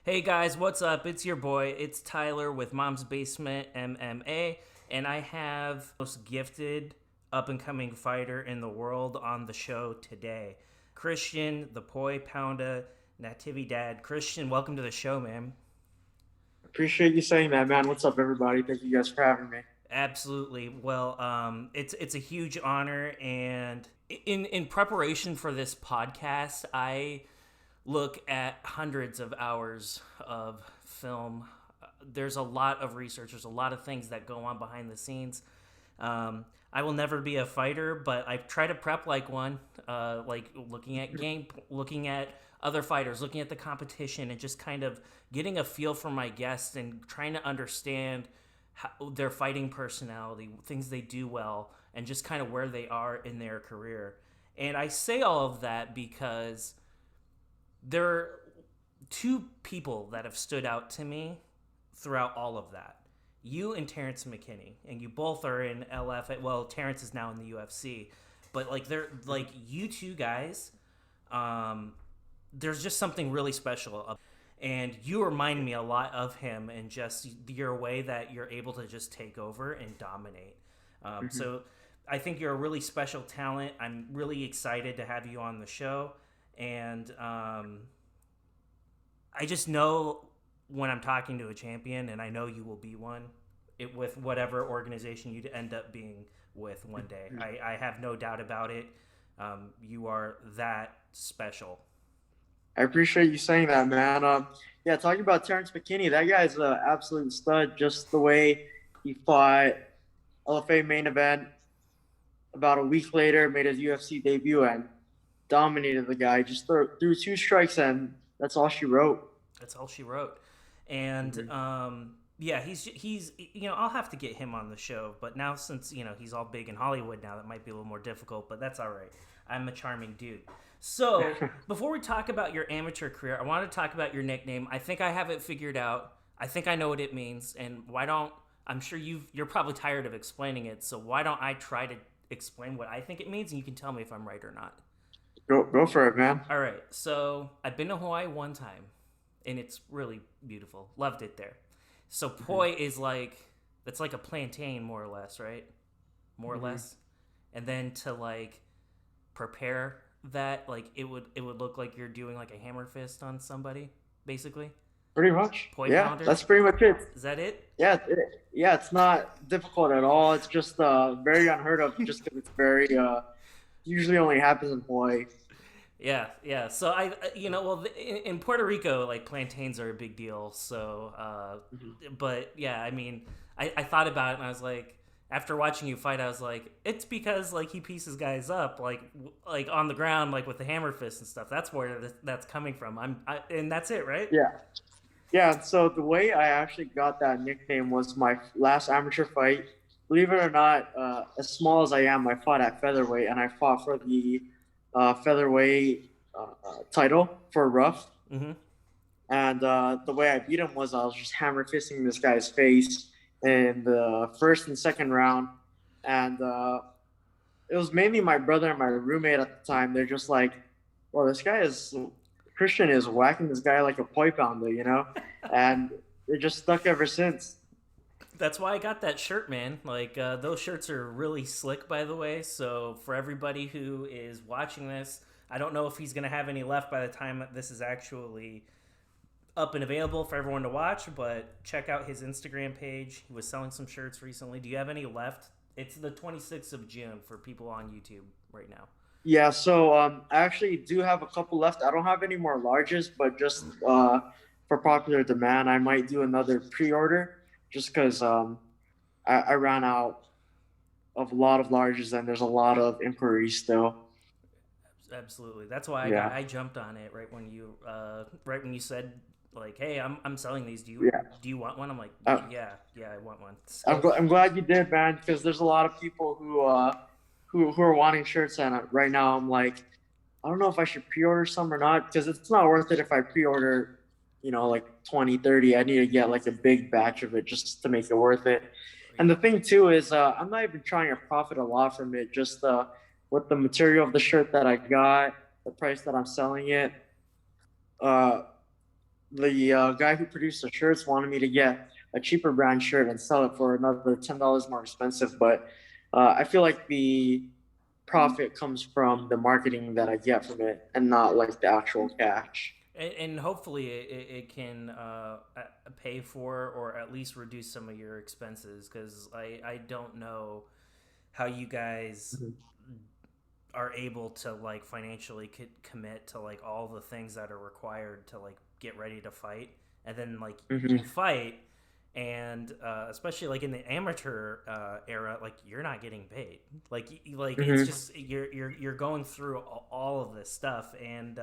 Hey guys, what's up? It's your boy. It's Tyler with Mom's Basement MMA, and I have the most gifted up and coming fighter in the world on the show today. Christian, the Poi Pounda Natividad. Christian, welcome to the show, man. Appreciate you saying that, man. What's up, everybody? Thank you guys for having me. Absolutely. Well, it's a huge honor, and in preparation for this podcast, I look at hundreds of hours of film. There's a lot of research. There's a lot of things that go on behind the scenes. I will never be a fighter, but I try to prep like one, like looking at other fighters, looking at the competition, and just kind of getting a feel for my guests and trying to understand their fighting personality, things they do well, and just kind of where they are in their career. And I say all of that because there are two people that have stood out to me throughout all of that. You and Terrence McKinney, and you both are in LFA. Well, Terrence is now in the UFC, but like they're like you two guys. Um, there's just something really special, and you remind me a lot of him, and just your way that you're able to just take over and dominate. hmm So I think you're a really special talent. I'm really excited to have you on the show, and I just know when I'm talking to a champion, and I know you will be one with whatever organization you end up being with one day. I have no doubt about it. You are that special. I appreciate you saying that, man. Yeah, talking about Terrence McKinney, that guy's an absolute stud. Just the way he fought LFA main event about a week later, made his UFC debut and dominated the guy. Just threw two strikes, and that's all she wrote. That's all she wrote. And hmm yeah, he's I'll have to get him on the show, but now since he's all big in Hollywood now, that might be a little more difficult, but that's all right. I'm a charming dude. So before we talk about your amateur career, I want to talk about your nickname. I think I have it figured out. I think I know what it means, and why don't I'm sure you're probably tired of explaining it, so why don't I try to explain what I think it means, and you can tell me if I'm right or not. Go for it, man. All right, so I've been to Hawaii one time, and it's really beautiful. Loved it there. So hmm poi is like that's like a plantain, more or less, right? More or hmm less. And then to like prepare that, like it would look like you're doing like a hammer fist on somebody, basically. Pretty much. Poi Yeah, pounder. that's pretty much it. Is that it? Yeah, it's not difficult at all. It's just very unheard of, just because it's very usually only happens in Hawaii. Yeah, yeah. So well, in Puerto Rico, like plantains are a big deal. So, hmm but yeah, I mean, I thought about it and I was like, after watching you fight, I was like, it's because like he pieces guys up like on the ground, like with the hammer fist and stuff. That's where that's coming from. And that's it, right? Yeah, yeah. So the way I actually got that nickname was my last amateur fight. Believe it or not, as small as I am, I fought at featherweight, and I fought for the featherweight title for rough. Mm-hmm. And the way I beat him was I was just hammer fisting this guy's face in the first and second round, and it was mainly my brother and my roommate at the time. They're just like, "Well, this guy is Christian is whacking this guy like a poi pounder," and it just stuck ever since. That's why I got that shirt, man. Like those shirts are really slick, by the way. So for everybody who is watching this, I don't know if he's gonna have any left by the time this is actually up and available for everyone to watch. But check out his Instagram page. He was selling some shirts recently. Do you have any left? It's the 26th of June for people on YouTube right now. Yeah, so I actually do have a couple left. I don't have any more larges, but just for popular demand, I might do another pre-order just because I ran out of a lot of larges and there's a lot of inquiries still. Absolutely. That's why Yeah, I jumped on it right when you said like, "Hey, I'm selling these. yeah. Do you want one?" I'm like, Uh, "Yeah, yeah, I want one." So I'm glad you did, man, because there's a lot of people who are wanting shirts, and right now I'm like, I don't know if I should pre-order some or not because it's not worth it if I pre-order, like 20, 30. I need to get like a big batch of it just to make it worth it. And the yeah. thing too is I'm not even trying to profit a lot from it. Just with the material of the shirt that I got, the price that I'm selling it. Uh, the guy who produced the shirts wanted me to get a cheaper brand shirt and sell it for another $10 more expensive. But I feel like the profit comes from the marketing that I get from it and not like the actual cash. And hopefully it can pay for or at least reduce some of your expenses, because I don't know how you guys Mhm. are able to like financially commit to like all the things that are required to like get ready to fight, and then like you Hmm. fight, and especially like in the amateur era, like you're not getting paid, like it's Hmm. just you're going through all of this stuff, and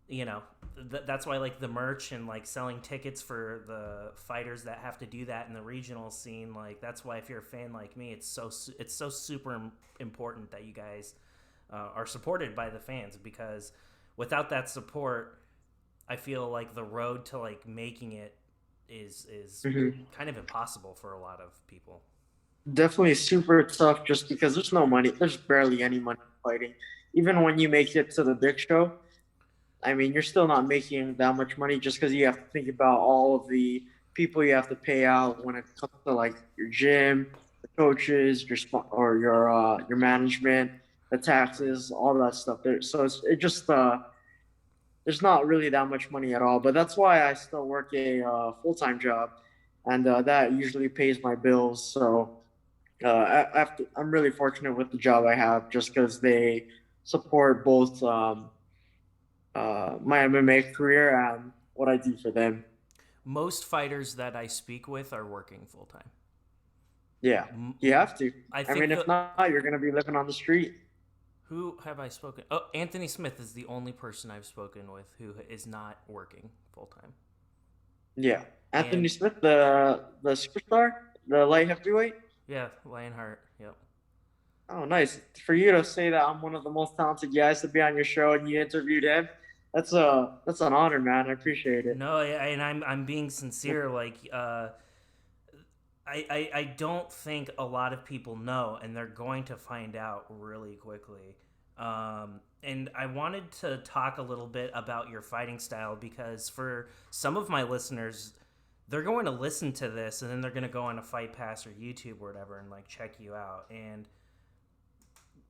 you know that's why like the merch and like selling tickets for the fighters that have to do that in the regional scene, like that's why if you're a fan like me, it's so super important that you guys are supported by the fans, because without that support, I feel like the road to like making it is Hmm. kind of impossible for a lot of people. Definitely super tough just because there's no money. There's barely any money fighting. Even when you make it to the big show, I mean, you're still not making that much money just because you have to think about all of the people you have to pay out when it comes to like your gym, the coaches, or your management, the taxes, all that stuff. So it just there's not really that much money at all. But that's why I still work a full time job, and that usually pays my bills. So I'm really fortunate with the job I have just because they support both my MMA career and what I do for them. Most fighters that I speak with are working full time. Yeah, M- you have to. I I mean, think if the not, you're gonna be living on the street. Who have I spoken? Oh, Anthony Smith is the only person I've spoken with who is not working full time. Yeah, And Anthony Smith, the superstar, the light heavyweight. yeah, Lionheart. Yep. Oh, nice for you to say that I'm one of the most talented guys to be on your show, and you interviewed him. That's an honor, man. I appreciate it. No, and I'm being sincere. Like, I don't think a lot of people know, and they're going to find out really quickly. And I wanted to talk a little bit about your fighting style, because for some of my listeners, they're going to listen to this and then they're going to go on a Fight Pass or YouTube or whatever and like check you out. And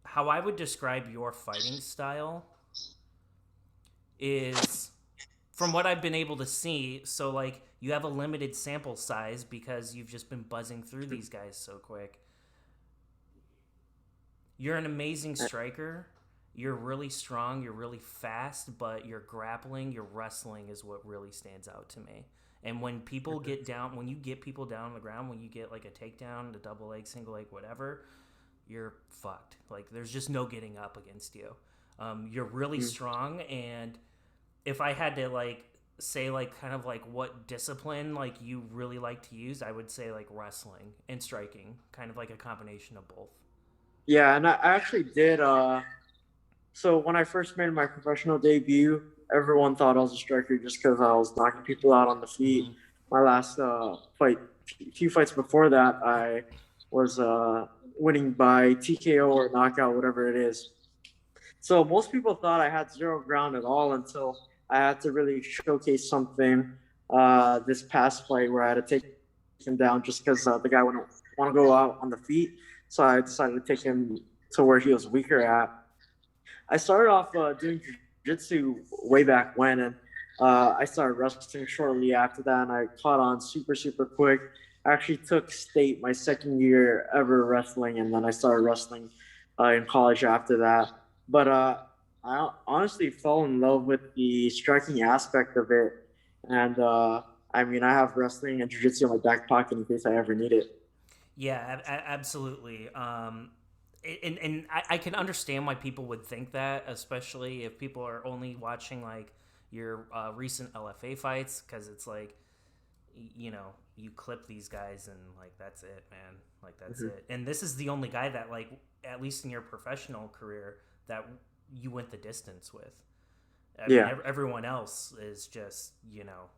how I would describe your fighting style is, from what I've been able to see, so like you have a limited sample size because you've just been buzzing through these guys so quick. You're an amazing striker. You're really strong. You're really fast, but your grappling, your wrestling is what really stands out to me. And when people get down, when you get people down on the ground, when you get like a takedown, a double leg, single leg, whatever, you're fucked. Like there's just no getting up against you. You're really strong, and if I had to like say like kind of like what discipline like you really like to use, I would say like wrestling and striking, kind of like a combination of both. Yeah, and I actually did. So when I first made my professional debut, everyone thought I was a striker just because I was knocking people out on the Mm-hmm. feet. My last few fights before that, I was winning by TKO or knockout, whatever it is. So most people thought I had zero ground at all until I had to really showcase something this past fight where I had to take him down just because the guy wouldn't want to go out on the feet. So I decided to take him to where he was weaker at. I started off doing jiu-jitsu way back when, and I started wrestling shortly after that, and I caught on super, super quick. I actually took state my second year ever wrestling, and then I started wrestling in college after that. But I honestly fell in love with the striking aspect of it, and I mean, I have wrestling and jiu-jitsu in my back pocket in case I ever need it. Yeah, absolutely. And I can understand why people would think that, especially if people are only watching like your recent LFA fights, because it's like, you know, you clip these guys and like that's it, man. Like that's Mhm. it. And this is the only guy that like, at least in your professional career, that you went the distance with. I mean, Yeah, everyone else is just, you know,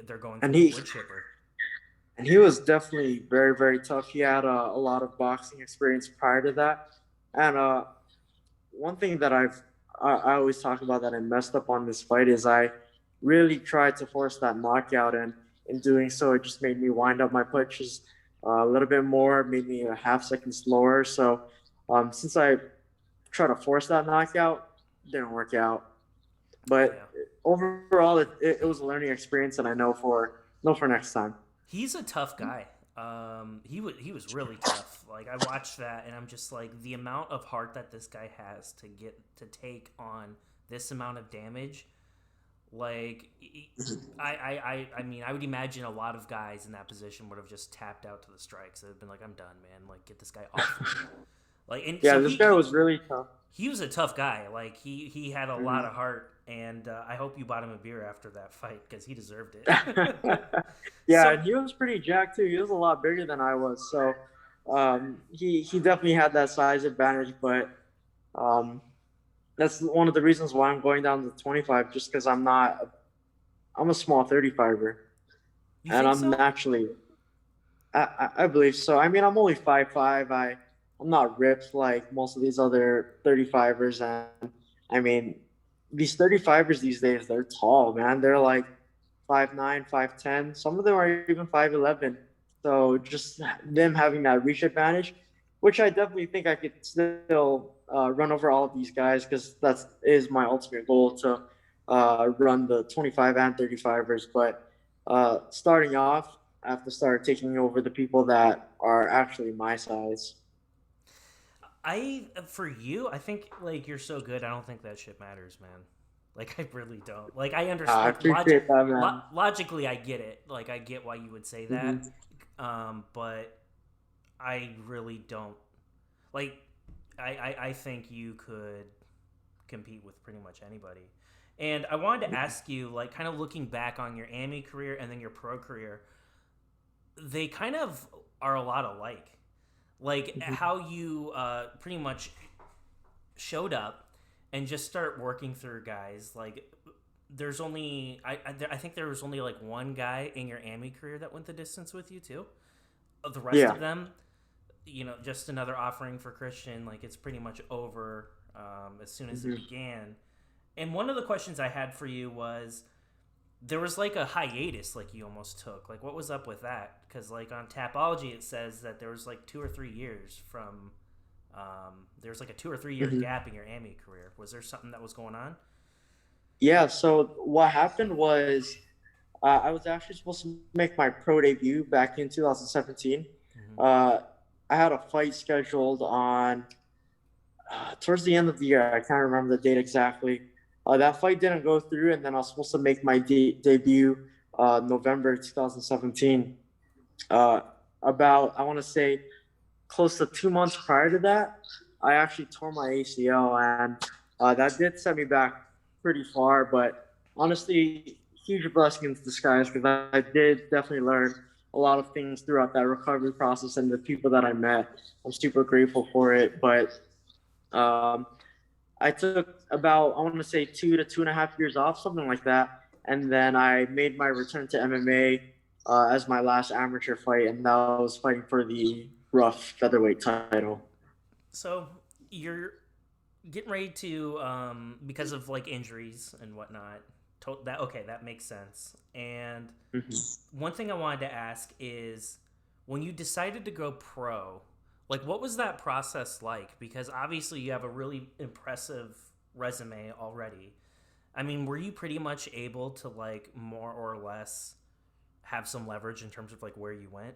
they're going and through the he wood chipper. and he was definitely very, very tough. He had a lot of boxing experience prior to that. And one thing that I always talk about that I messed up on this fight is I really tried to force that knockout, and in doing so, it just made me wind up my punches a little bit more, made me a half second slower. So since I tried to force that knockout, it didn't work out. Yeah. But overall, it was a learning experience, and I know for next time. He's a tough guy. He was really tough. Like I watched that, and I'm just like the amount of heart that this guy has to get to take on this amount of damage. Like I mean, I would imagine a lot of guys in that position would have just tapped out to the strikes. They've been like, I'm done, man. Like get this guy off me. Like and Yeah, so this guy was really tough. he was a tough guy. Like he had a lot Mhm. of heart, and I hope you bought him a beer after that fight because he deserved it. Yeah, So and he was pretty jacked too. He was a lot bigger than I was, so he definitely had that size advantage. But um, that's one of the reasons why I'm going down to 25, just because I'm a small 35er, you and think I'm so? naturally I believe so. I mean, I'm only 5'5". I'm not ripped like most of these other 35ers, and I mean, these 35ers these days they're tall, man. They're like 5'9", 5'10". Some of them are even 5'11". So just them having that reach advantage, which I definitely think I could still run over all of these guys, because that is my ultimate goal, to run the 25 and 35ers. But starting off, I have to start taking over the people that are actually my size. I for you, I think like you're so good. I don't think that shit matters, man. Like I really don't. Like I understand. I appreciate that, man. Logically, I get it. Like I get why you would say that. Hmm. But I really don't. Like I think you could compete with pretty much anybody. And I wanted to ask you, like, kind of looking back on your AMI career and then your pro career, they kind of are a lot alike. Like how you pretty much showed up and just start working through guys. Like there's only I think there was only like one guy in your AMI career that went the distance with you too. Of the rest Yeah. of them, just another offering for Christian. Like it's pretty much over as soon as it Hmm. began. And one of the questions I had for you was there was like a hiatus like you almost took. Like what was up with that? Because like on Tapology it says that there was like 2 or 3 years from there's like a 2 or 3 year Hmm. gap in your AMI career. Was there something that was going on? Yeah. So what happened was I was actually supposed to make my pro debut back in 2017. Mm-hmm. Uh, I had a fight scheduled on towards the end of the year. I can't remember the date exactly. That fight didn't go through, and then I was supposed to make my debut November 2017. Uh, about, I want to say, close to 2 months prior to that, I actually tore my ACL, and that did set me back pretty far. But honestly, huge blessing in disguise, because I did definitely learn a lot of things throughout that recovery process, and the people that I met. I'm super grateful for it. But um, I took about, I want to say, 2 to 2.5 years off, something like that. And then I made my return to MMA as my last amateur fight, and that was fighting for the rough featherweight title. So you're getting ready to because of like injuries and whatnot. That okay, that makes sense. And Mhm. one thing I wanted to ask is when you decided to go pro, like what was that process like? Because obviously you have a really impressive resume already. I mean, were you pretty much able to like more or less have some leverage in terms of like where you went?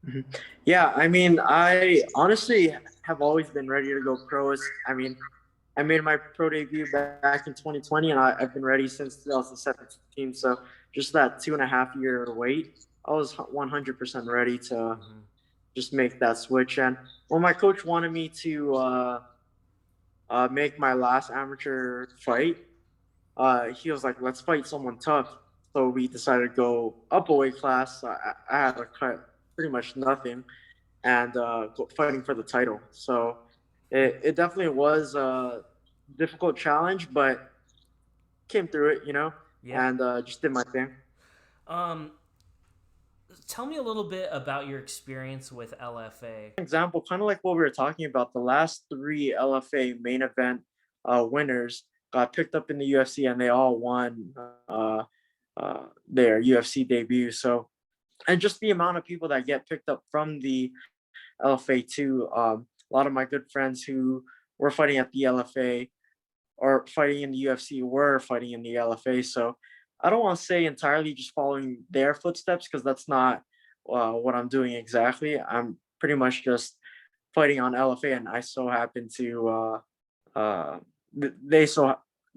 Mhm. Yeah, I mean, I honestly have always been ready to go pros. I mean, I made my pro debut back in 2020, and I've been ready since 2017. So just that 2.5 year wait, I was 100% ready to Mm-hmm. just make that switch. And when my coach wanted me to make my last amateur fight, he was like, "Let's fight someone tough." So we decided to go up a weight class. I had to cut pretty much nothing, and fighting for the title. So it definitely was a difficult challenge, but came through it, Yeah. and just did my thing. Um, Tell me a little bit about your experience with LFA. Example, kind of like what we were talking about, the last three LFA main event winners. got picked up in the UFC, and they all won their UFC debut. So, and just the amount of people that get picked up from the LFA too. A lot of my good friends who were fighting at the LFA or fighting in the UFC were fighting in the LFA. So I don't want to say entirely just following their footsteps because that's not what I'm doing exactly. I'm pretty much just fighting on LFA, and I so happen to they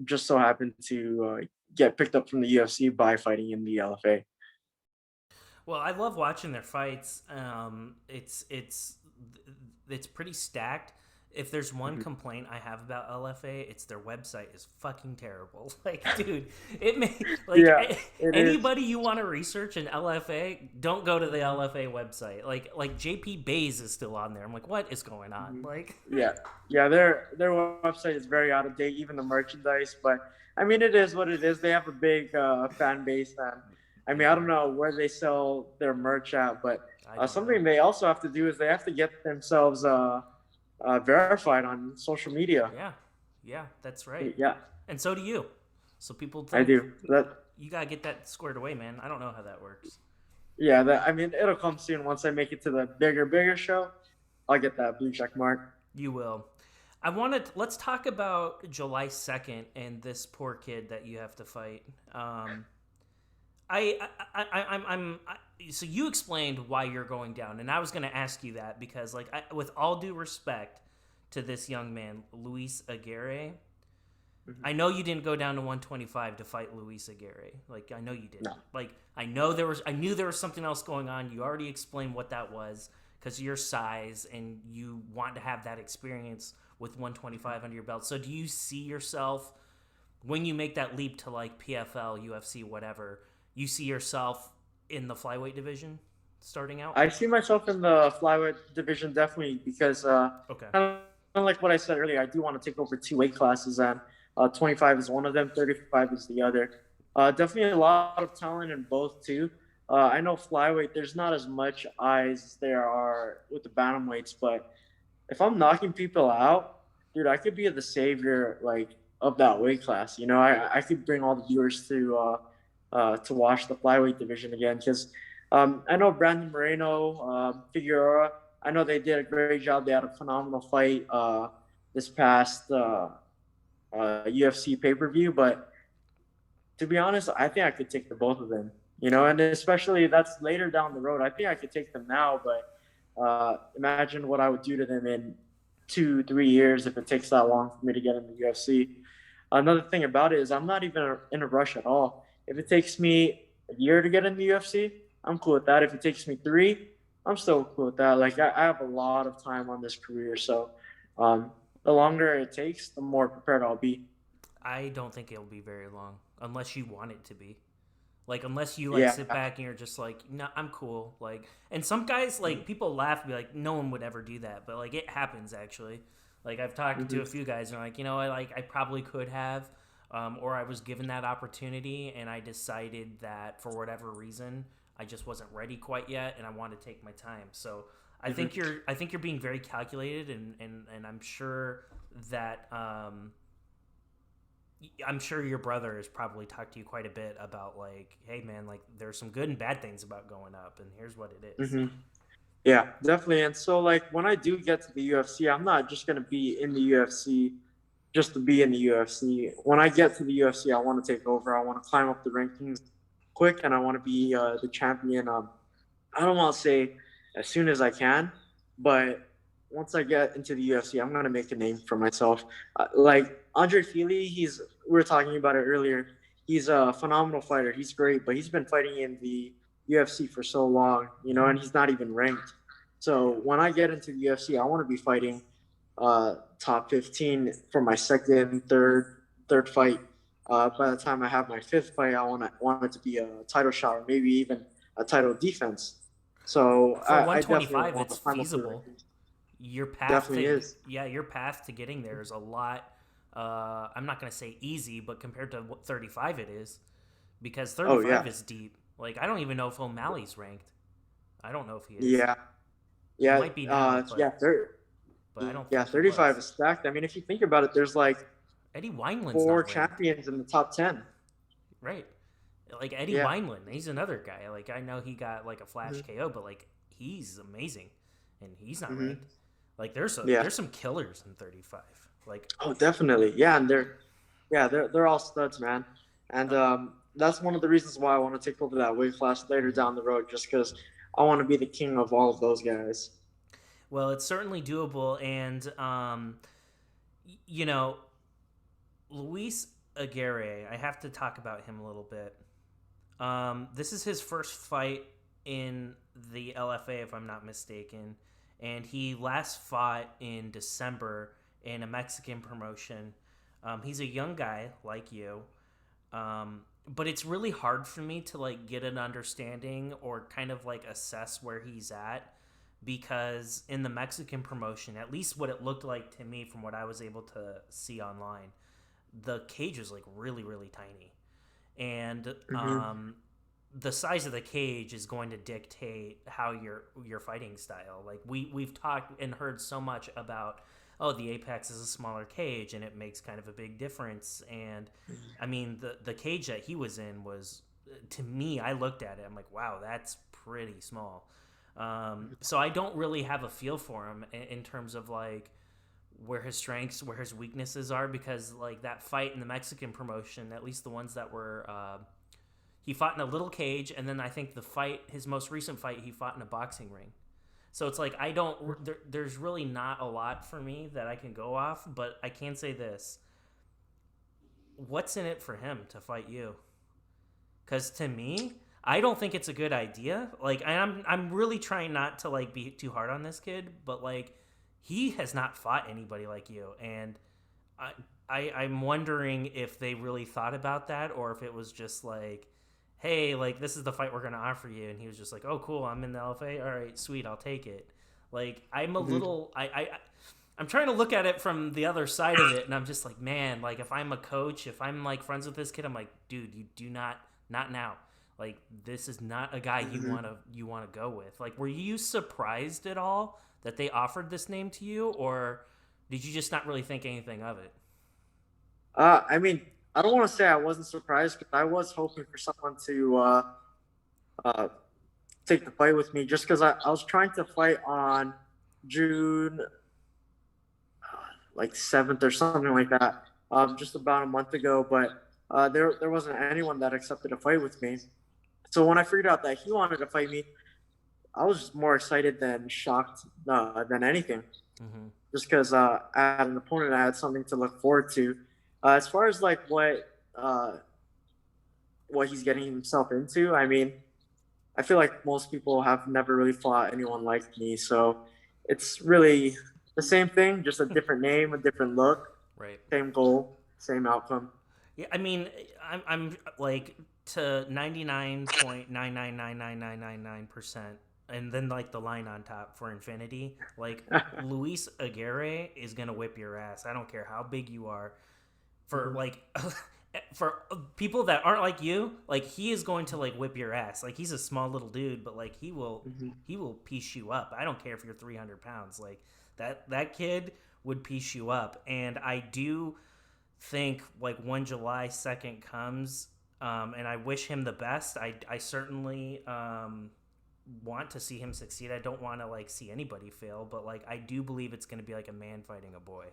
just so happen to get picked up from the UFC by fighting in the LFA. Well, I love watching their fights. It's pretty stacked. If there's one Mhm. complaint I have about LFA, it's their website is fucking terrible. Like, dude, it may like Yeah, it is. anybody you want to research in LFA, don't go to the Mhm. LFA website. Like JP Bays is still on there. I'm like, what is going on? Mhm. Like, Yeah, yeah, their website is very out of date, even the merchandise. But I mean, it is what it is. They have a big fan base, and I mean, I don't yeah, know where they sell their merch at, but I don't know. something they also have to do is they have to get themselves verified on social media. Yeah, yeah, that's right. Yeah, And so do you. So people I think do. That you gotta get that squared away, man. I don't know how that works. yeah, that I mean, it'll come soon once I make it to the bigger show. I'll get that blue check mark. You will. I wanted. Let's talk about July 2nd and this poor kid that you have to fight. So you explained why you're going down, and I was going to ask you that because, like, with all due respect to this young man, Luis Aguirre, Mhm. I know you didn't go down to 125 to fight Luis Aguirre. Like, I know you didn't. No. Like, I knew there was something else going on. You already explained what that was because of your size and you want to have that experience with 125 under your belt. So, do you see yourself when you make that leap to like PFL, UFC, whatever? You see yourself in the flyweight division starting out? I see myself in the flyweight division definitely because Okay. kind of like what I said earlier, I do want to take over two weight classes, and 25 is one of them, 35 is the other. Definitely a lot of talent in both too. I know flyweight, there's not as much eyes as there are with the bantamweights, but if I'm knocking people out, dude, I could be the savior like of that weight class. You know, I could bring all the viewers to watch the flyweight division again because I know Brandon Moreno, Figueroa. I know they did a great job. They had a phenomenal fight this past UFC pay per view, but to be honest, I think I could take the both of them. You know, and especially that's later down the road. I think I could take them now, but imagine what I would do to them in 2, 3 years if it takes that long for me to get in the UFC. Another thing about it is I'm not even in a rush at all. If it takes me a year to get in the UFC, I'm cool with that. If it takes me three, I'm still cool with that. Like I have a lot of time on this career, so the longer it takes, the more prepared I'll be. I don't think it'll be very long unless you want it to be. Like unless you like Yeah. sit back and you're just like, no, I'm cool. Like, and some guys like people laugh and be like, no one would ever do that, but like it happens actually. Like I've talked to Mm-hmm. a few guys and are like, you know, I probably could have, or I was given that opportunity and I decided that for whatever reason I just wasn't ready quite yet and I want to take my time. So Mm-hmm. I think you're being very calculated and I'm sure that I'm sure your brother has probably talked to you quite a bit about like, hey man, like there's some good and bad things about going up, and here's what it is. Mm-hmm. Yeah, definitely. And so, like, when I do get to the UFC, I'm not just going to be in the UFC just to be in the UFC. When I get to the UFC, I want to take over. I want to climb up the rankings quick, and I want to be the champion. I don't want to say as soon as I can, but once I get into the UFC, I'm going to make a name for myself. Like Andre Fili, we were talking about it earlier. He's a phenomenal fighter. He's great, but he's been fighting in the UFC for so long, you know, and he's not even ranked. So when I get into the UFC, I want to be fighting top 15 for my second, third fight. By the time I have my fifth fight, I want it to be a title shot or maybe even a title defense. So For I definitely 125, want it's to climb up the feasible. rankings. Your path Definitely to is. yeah, your path to getting there is a lot. I'm not gonna say easy, but compared to what 35 it is, because Oh 35 yeah, is deep. Like I don't even know if O'Malley's ranked. I don't know if he is. yeah, He yeah, might be now, yeah. but I don't Yeah, think he 35 was. is stacked. I mean, if you think about it, there's like Eddie Wineland's 4 not ranked, champions in the top 10. right? Like Eddie Yeah. Wineland, he's another guy. Like I know he got like a flash Hmm. KO, but like he's amazing, and he's not Hmm. ranked. Like there's Yeah. there's some killers in 35. Like Oh, definitely. Yeah, and they're all studs, man. And that's one of the reasons why I want to take over that weight class later mhm. down the road, just because I want to be the king of all of those guys. Well, it's certainly doable, and you know, Luis Aguirre. I have to talk about him a little bit. This is his first fight in the LFA, if I'm not mistaken, and he last fought in December in a Mexican promotion. He's a young guy like you, but it's really hard for me to like get an understanding or kind of like assess where he's at because in the Mexican promotion, at least what it looked like to me from what I was able to see online, the cage was like really really tiny, and Hmm. the size of the cage is going to dictate how your fighting style. Like we've talked and heard so much about, oh, the Apex is a smaller cage and it makes kind of a big difference. And I mean the cage that he was in was, to me, I looked at it, I'm like, wow, that's pretty small. So I don't really have a feel for him in terms of like where his strengths, where his weaknesses are, because like that fight in the Mexican promotion, at least the ones that were he fought in a little cage, and then I think his most recent fight, he fought in a boxing ring. So it's like I don't. There's really not a lot for me that I can go off, but I can say this: what's in it for him to fight you? Because to me, I don't think it's a good idea. Like I'm really trying not to like be too hard on this kid, but like he has not fought anybody like you, and I, I'm wondering if they really thought about that or if it was just like, hey, like this is the fight we're gonna offer you, and he was just like, oh, cool, I'm in the LFA, all right, sweet, I'll take it. Like I'm a Hmm. little, I'm trying to look at it from the other side of it, and I'm just like, man, like if I'm a coach, if I'm like friends with this kid, I'm like, dude, you do not now. Like this is not a guy Hmm. you wanna go with. Like, were you surprised at all that they offered this name to you, or did you just not really think anything of it? I mean, I don't want to say I wasn't surprised because I was hoping for someone to uh, take the fight with me, just because I was trying to fight on June like 7th or something like that, just about a month ago. But there wasn't anyone that accepted a fight with me. So when I figured out that he wanted to fight me, I was just more excited than shocked than anything. Mm-hmm. Just because I had an opponent, I had something to look forward to. As far as like what he's getting himself into, I mean, I feel like most people have never really fought anyone like me, so it's really the same thing, just a different name, a different look, Right. same goal, same outcome. Yeah, I mean, I'm like to 99.9999999%, and then like the line on top for infinity. Like Luis Aguirre is gonna whip your ass. I don't care how big you are. For Mhm. like for people that aren't like you, like he is going to like whip your ass. Like he's a small little dude, but like Mhm. he will piece you up. I don't care if you're 300 pounds. Like that kid would piece you up, and I do think like when July 2nd comes, and I wish him the best. I certainly want to see him succeed. I don't want to like see anybody fail, but like I do believe it's going to be like a man fighting a boy.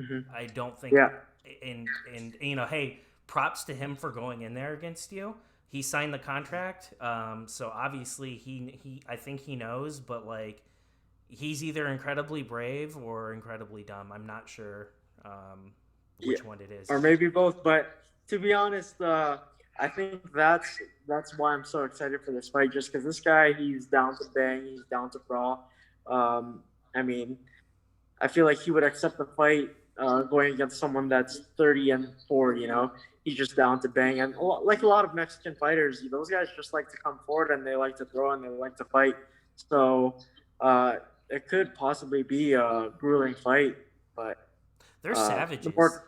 Mhm. I don't think, Yeah. and you know, hey, props to him for going in there against you. He signed the contract, so obviously he I think he knows, but like he's either incredibly brave or incredibly dumb. I'm not sure Yeah, which one it is. or maybe both. But to be honest, I think that's why I'm so excited for this fight. Just because this guy, he's down to bang, he's down to brawl. I mean, I feel like he would accept the fight going against someone that's 30-4. He's just down to bang, and like a lot of Mexican fighters, those guys just like to come forward and they like to throw and they like to fight. So uh, it could possibly be a grueling fight, but They're the savages. more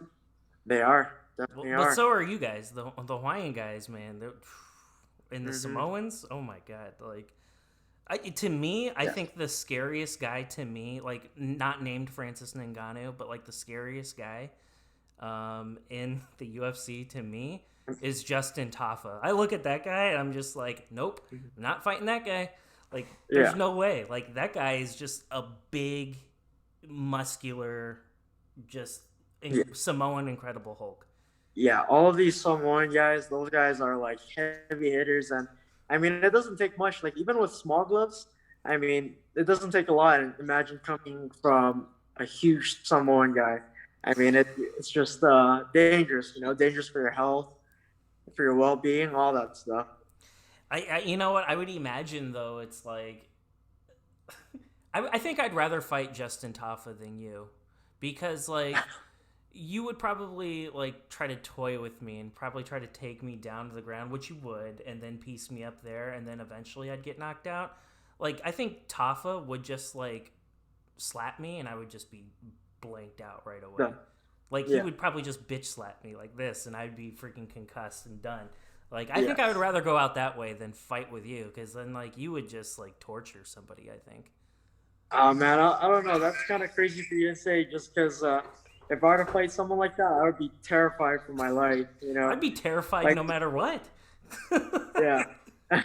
they are, Well, definitely but are. so are you guys, the Hawaiian guys, man. And the Hmm. Samoans. Oh my god, like to me, I Yeah. think the scariest guy to me, like not named Francis Ngannou, but like the scariest guy, in the UFC to me is Justin Tafa. I look at that guy and I'm just like, nope, I'm not fighting that guy. Like, there's Yeah, no way. Like, that guy is just a big, muscular, just yeah, Samoan Incredible Hulk. yeah. All of these Samoan guys, those guys are like heavy hitters, and I mean, it doesn't take much. Like even with small gloves, I mean, it doesn't take a lot. And imagine coming from a huge Samoan guy. I mean, it's just dangerous. Dangerous for your health, for your well-being, all that stuff. You know what? I would imagine though, it's like I think I'd rather fight Justin Tafa than you, because like you would probably like try to toy with me and probably try to take me down to the ground, which you would, and then piece me up there, and then eventually I'd get knocked out. Like I think Tafa would just like slap me, and I would just be blanked out right away. Yeah, Like he yeah, would probably just bitch slap me like this, and I'd be freaking concussed and done. Like I think I would yes. rather go out that way than fight with you, because then like you would just like torture somebody. I think Oh man, I don't know. That's kind of crazy for you to say, just because if I were to fight someone like that, I would be terrified for my life. I'd be terrified Like no matter what. yeah. I'm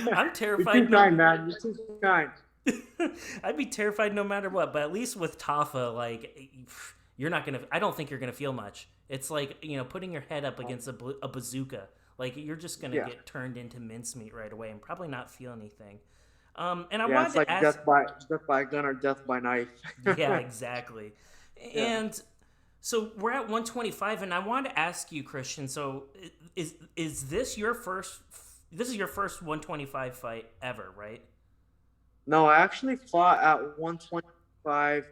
You're terrified too no. kind, man. You're too kind. I'd be terrified no matter what. But at least with Tafa, like you're not gonna. I don't think you're gonna feel much. It's like putting your head up against a bazooka. Like you're just gonna Yeah, get turned into mincemeat right away and probably not feel anything. And I yeah. wanted It's to like ask. death by gun or death by knife. Yeah, exactly. Yeah. And so we're at 125, and I wanted to ask you, Christian. So is this your first? This is your first 125 fight ever, right? No, I actually fought at 125.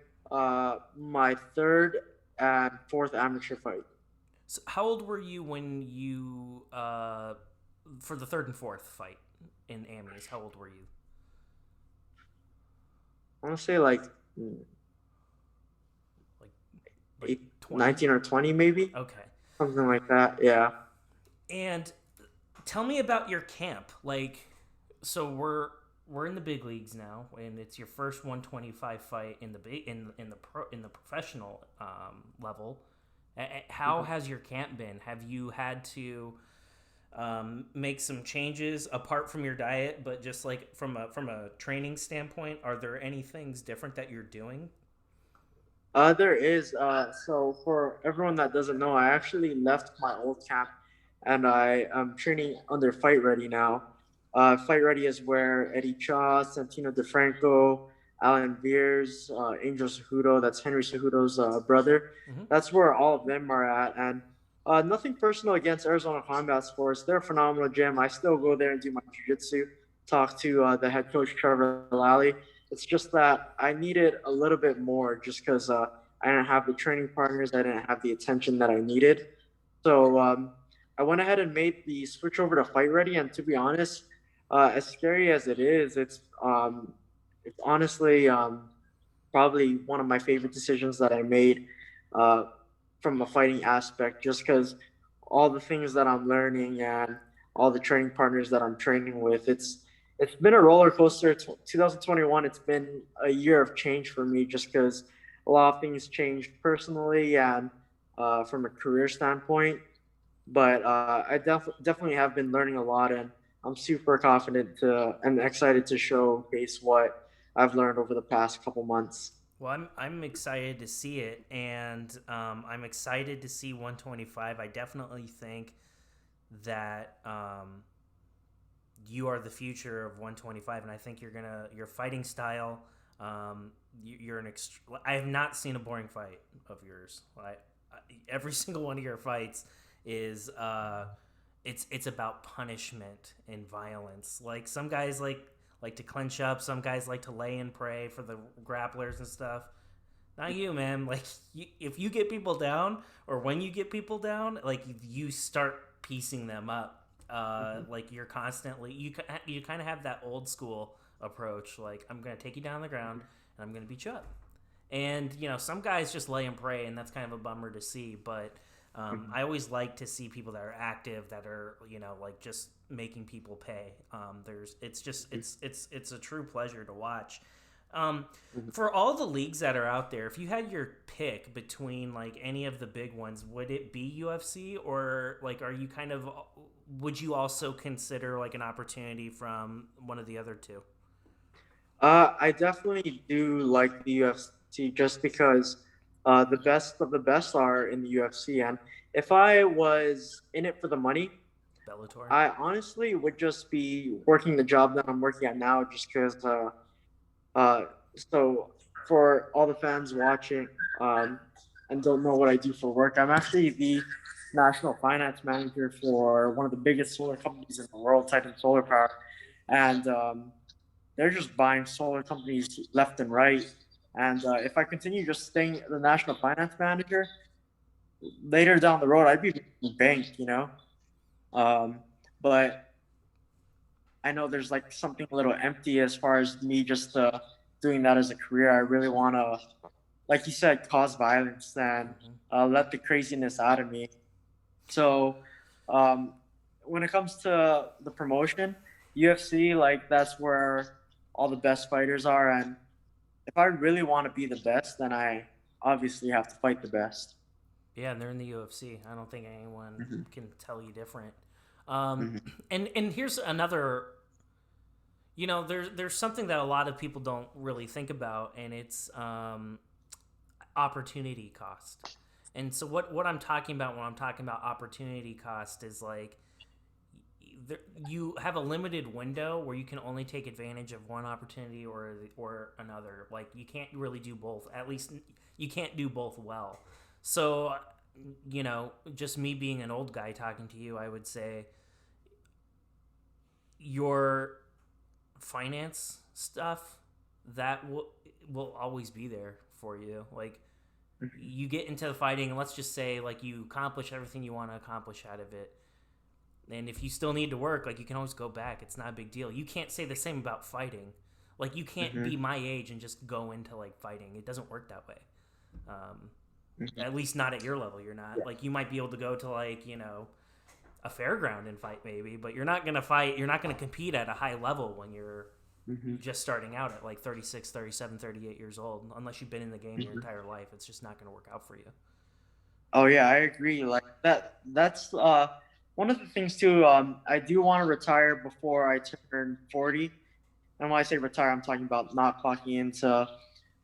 My third and fourth amateur fight. So how old were you when you for the third and fourth fight in Amies? How old were you? I want to say like Like like 20? 19 or 20, maybe Okay. something like that. Yeah. And tell me about your camp. Like, so we're in the big leagues now, and it's your first 125 fight in the big in the professional level. How has your camp been? Have you had to make some changes apart from your diet, but just like from a training standpoint? Are there any things different that you're doing? There is. So for everyone that doesn't know, I actually left my old camp, and I am training under Fight Ready now. Fight Ready is where Eddie Cha, Santino DeFranco, Alan Veers, Angel Cejudo, that's Henry Cejudo's brother. Mm-hmm. That's where all of them are at. And nothing personal against Arizona Combat Sports. They're a phenomenal gym. I still go there and do my jiu-jitsu, talk to the head coach, Trevor Lally. It's just that I needed a little bit more just because I didn't have the training partners. I didn't have the attention that I needed. So I went ahead and made the switch over to Fight Ready. And to be honest, as scary as it is, it's honestly probably one of my favorite decisions that I made uh, from a fighting aspect, just because all the things that I'm learning and all the training partners that I'm training with, it's been a roller coaster. 2021, it's been a year of change for me, just because a lot of things changed personally and from a career standpoint. But I definitely have been learning a lot, and I'm super confident and excited to showcase what I've learned over the past couple months. Well, I'm excited to see it, and I'm excited to see 125. I definitely think that you are the future of 125, and I think your fighting style. You're I have not seen a boring fight of yours. Every single one of your fights is it's about punishment and violence. Like some guys like to clench up. Some guys like to lay and pray for the grapplers and stuff. Not you, man. Like if you get people down, or when you get people down, like you start piecing them up. Like you're constantly you kind of have that old school approach. Like I'm gonna take you down on the ground and I'm gonna beat you up. And some guys just lay and pray, and that's kind of a bummer to see. But I always like to see people that are active, that are like just making people pay. It's a true pleasure to watch. Mhm. For all the leagues that are out there, if you had your pick between like any of the big ones, would it be UFC, or like are you kind of, would you also consider like an opportunity from one of the other two? I definitely do like the UFC just because the best of the best are in the UFC. And if I was in it for the money, Bellator. I honestly would just be working the job that I'm working at now just because. Uh, so, for all the fans watching and don't know what I do for work, I'm actually the national finance manager for one of the biggest solar companies in the world, Titan Solar Power. And they're just buying solar companies left and right. And if I continue just staying the national finance manager, later down the road, I'd be making bank. Um, but I know there's like something a little empty as far as me just doing that as a career. I really want to, like you said, cause violence and Hmm. let the craziness out of me. So um, when it comes to the promotion, UFC, like that's where all the best fighters are. And if I really want to be the best, then I obviously have to fight the best. Yeah, and they're in the UFC. I don't think anyone Hmm. can tell you different. Um, Hmm. and here's another. There's something that a lot of people don't really think about, and it's opportunity cost. And so what I'm talking about when I'm talking about opportunity cost is like you have a limited window where you can only take advantage of one opportunity or another. Like you can't really do both. At least you can't do both well. So, just me being an old guy talking to you, I would say your finance stuff that will always be there for you. Like you get into the fighting, and let's just say like you accomplish everything you want to accomplish out of it. And if you still need to work, like you can always go back. It's not a big deal. You can't say the same about fighting. Like you can't Hmm. be my age and just go into like fighting. It doesn't work that way. Um, Hmm. at least not at your level. You're not Yeah. like you might be able to go to like a fairground and fight maybe, but you're not gonna fight. You're not gonna compete at a high level when you're Hmm. just starting out at like 36, 37, 38 years old. Unless you've been in the game your Hmm. entire life, it's just not gonna work out for you. Oh yeah, I agree. Like that. That's one of the things too. I do want to retire before I turn 40. And when I say retire, I'm talking about not clocking into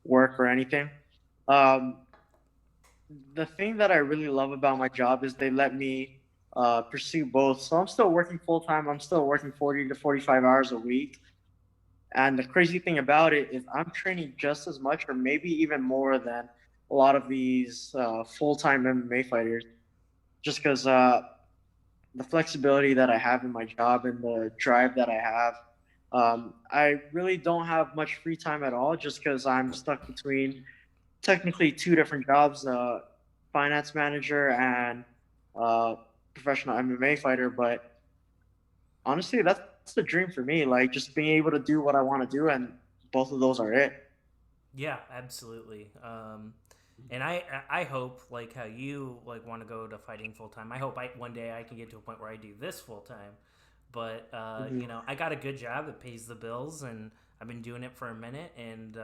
work or anything. Um, the thing that I really love about my job is they let me pursue both. So I'm still working full time. I'm still working 40 to 45 hours a week. And the crazy thing about it is I'm training just as much or maybe even more than a lot of these full time MMA fighters, just because the flexibility that I have in my job and the drive that I have. I really don't have much free time at all just because I'm stuck between technically two different jobs, finance manager and uh, professional MMA fighter. But honestly, that's the dream for me. Like just being able to do what I want to do, and both of those are it. Yeah, absolutely. And I hope like how you like want to go to fighting full time. I hope one day I can get to a point where I do this full time. But Mm-hmm. I got a good job. It pays the bills, and I've been doing it for a minute, and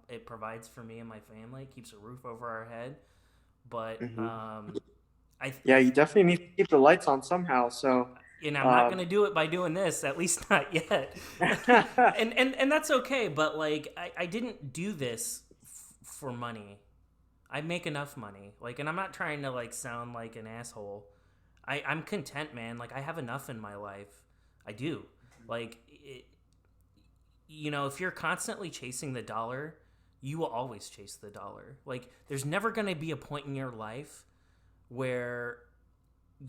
it provides for me and my family. It keeps a roof over our head. But Mm-hmm. I Yeah, you definitely need to keep the lights on somehow. So, and I'm not um, gonna do it by doing this, at least not yet. And that's okay. But like I didn't do this for money. I make enough money. Like, and I'm not trying to like sound like an asshole. I'm content, man. Like I have enough in my life. I do. Like if you're constantly chasing the dollar, you will always chase the dollar. Like there's never going to be a point in your life where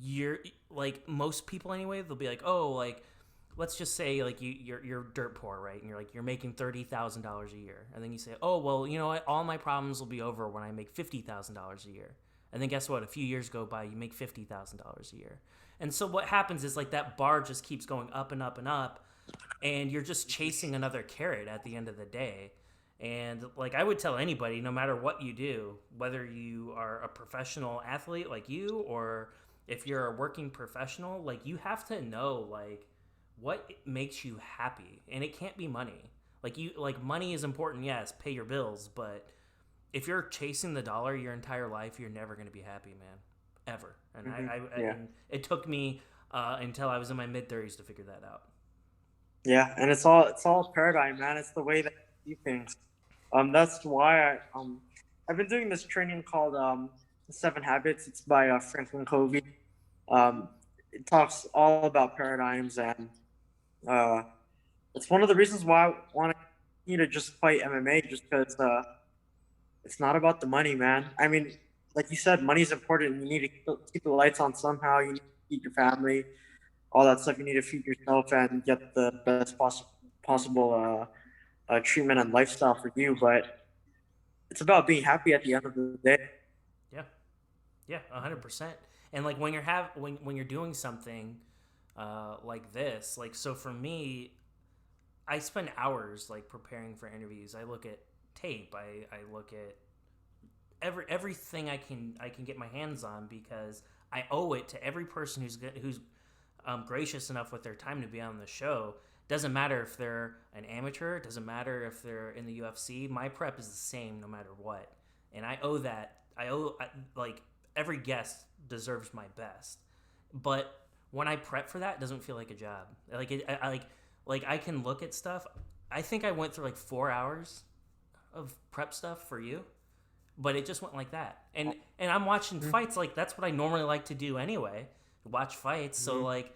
you're like most people anyway, they'll be like, "Oh, like let's just say like you're dirt poor, right? And you're making $30,000 a year." And then you say, "Oh, well, you know what? All my problems will be over when I make $50,000 a year." And then guess what? A few years go by, you make $50,000 a year. And so what happens is like that bar just keeps going up and up and up, and you're just chasing another carrot at the end of the day. And like I would tell anybody, no matter what you do, whether you are a professional athlete like you or if you're a working professional, like you have to know like what makes you happy, and it can't be money. Like money is important, yes, pay your bills, but if you're chasing the dollar your entire life, you're never going to be happy, man, ever. And Yeah. and it took me until I was in my mid-30s to figure that out. Yeah, and it's all paradigm, man. It's the way that you see things. That's why I've been doing this training called Seven Habits. It's by Franklin Covey. It talks all about paradigms, and uh, it's one of the reasons why I want to continue to just fight MMA, just because it's not about the money, man. I mean, like you said, money's important. You need to keep the lights on somehow. You need to feed your family, all that stuff. You need to feed yourself and get the best possible treatment and lifestyle for you. But it's about being happy at the end of the day. Yeah. Yeah, 100%. And like when you're doing something like this, like so for me, I spend hours like preparing for interviews. I look at tape. I look at everything I can get my hands on because I owe it to every person who's gracious enough with their time to be on the show. Doesn't matter if they're an amateur. Doesn't matter if they're in the UFC. My prep is the same no matter what, and I owe that. Like every guest deserves my best, but when I prep for that, it doesn't feel like a job. Like like I can look at stuff. I think I went through like 4 hours of prep stuff for you, but it just went like that. And I'm watching fights, like that's what I normally like to do anyway, watch fights. So like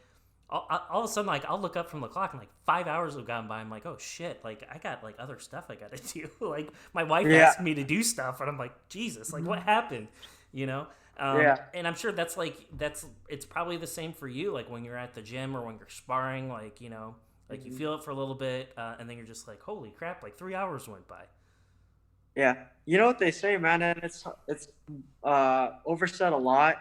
all of a sudden, like I'll look up from the clock and like 5 hours have gone by. I'm like, oh shit, like I got like other stuff I got to do. Like my wife asked me to do stuff, and I'm like, Jesus, like what happened, you know? And I'm sure that's it's probably the same for you. Like when you're at the gym or when you're sparring, like you know, like you feel it for a little bit, and then you're just like, holy crap, like 3 hours went by. Yeah, you know what they say, man, and it's oversaid a lot,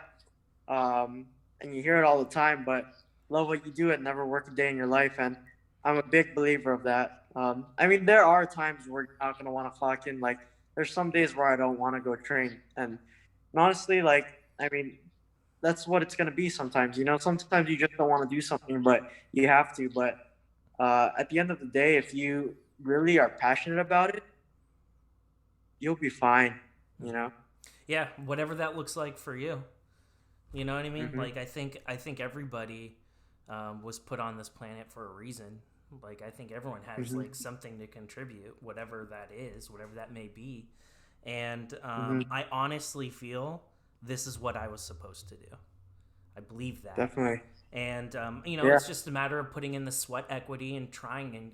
and you hear it all the time. But love what you do and never work a day in your life, and I'm a big believer of that. I mean, there are times where you're not gonna want to clock in. Like, there's some days where I don't want to go train, and honestly, like, I mean, that's what it's gonna be sometimes. You know, sometimes you just don't want to do something, but you have to. But at the end of the day, if you really are passionate about it, you'll be fine, you know? Yeah, whatever that looks like for you. You know what I mean? Mm-hmm. Like I think everybody was put on this planet for a reason. Like I think everyone has Mm-hmm. like something to contribute, whatever that is, whatever that may be. And Mm-hmm. I honestly feel this is what I was supposed to do. I believe that. Definitely. And you know, Yeah. it's just a matter of putting in the sweat equity and trying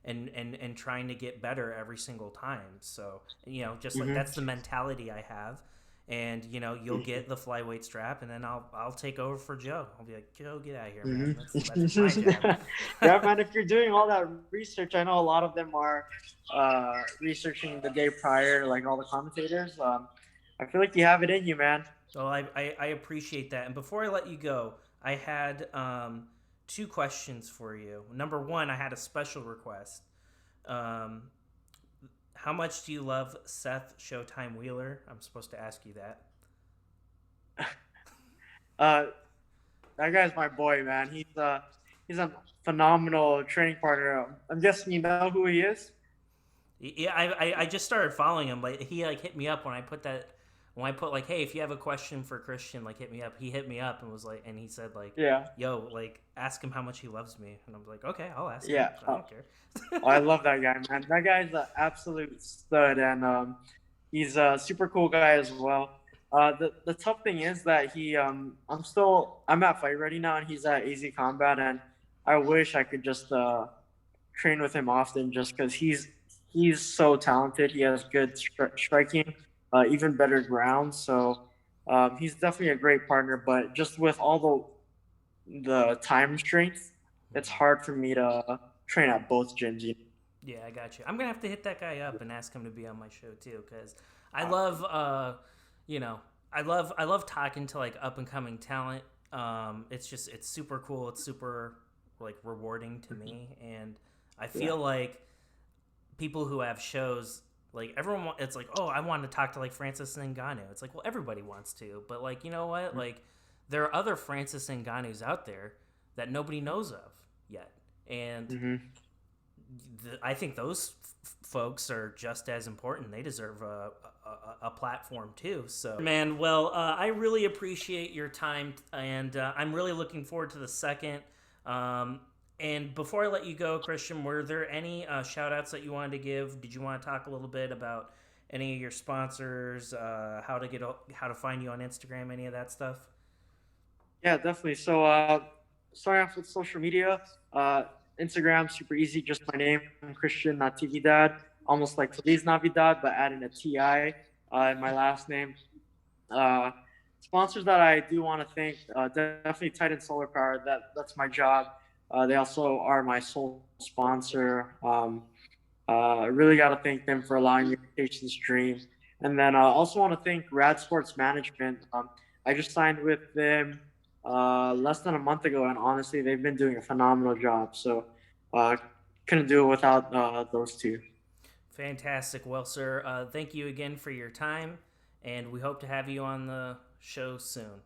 and trying to get better every single time. So you know, just like Mm-hmm. that's the mentality I have. And you know, you'll get the flyweight strap, and then I'll take over for Joe. I'll be like, Joe, get out of here, man. That's my job. Mm-hmm. Yeah, man, if you're doing all that research, I know a lot of them are researching the day prior, like all the commentators. I feel like you have it in you, man. Well, I appreciate that. And before I let you go, I had two questions for you. Number one, I had a special request. Um, how much do you love Seth Showtime Wheeler? I'm supposed to ask you that. Uh, that guy's my boy, man. He's a phenomenal training partner. I'm guessing you know who he is. Yeah, I just started following him. Like he like hit me up when I put that when I put like, hey, if you have a question for Christian, like hit me up. He hit me up and was like, and he said like, Yeah, yo, like ask him how much he loves me. And I was like, okay, I'll ask him. yeah. I don't care. I love that guy, man. That guy's an absolute stud, and he's a super cool guy as well. The tough thing is that I'm at Fight Ready now, and he's at AZ Combat, and I wish I could just train with him often, just because he's so talented. He has good striking, even better ground. So he's definitely a great partner. But just with all the time restraints, it's hard for me to train at both gyms. You Yeah, I got you. I'm gonna have to hit that guy up and ask him to be on my show too, because I know? love, you know, I love talking to like up and coming talent. It's super cool. It's super like rewarding to me, and I Yeah. feel like people who have shows like everyone. It's like, oh, I want to talk to like Francis Ngannou. It's like, well, everybody wants to, but like you know what? Like there are other Francis Ngannous out there that nobody knows of yet, and Mm-hmm. I think those folks are just as important. They deserve a platform too. So, man, well, I really appreciate your time, and I'm really looking forward to the second. And before I let you go, Christian, were there any shout outs that you wanted to give? Did you want to talk a little bit about any of your sponsors, how to find you on Instagram, any of that stuff? Yeah, definitely. So, starting off with social media, uh, Instagram, super easy. Just my name, Christian Natividad, almost like Feliz Navidad, but adding a TI in my last name. Uh, Sponsors that I do want to thank, definitely Titan Solar Power. That's my job. They also are my sole sponsor. I really got to thank them for allowing me to chase this dream. And then I also want to thank Rad Sports Management. I just signed with them less than a month ago, and honestly, they've been doing a phenomenal job. So uh, couldn't do it without those two. Fantastic. Well, sir, thank you again for your time, and we hope to have you on the show soon.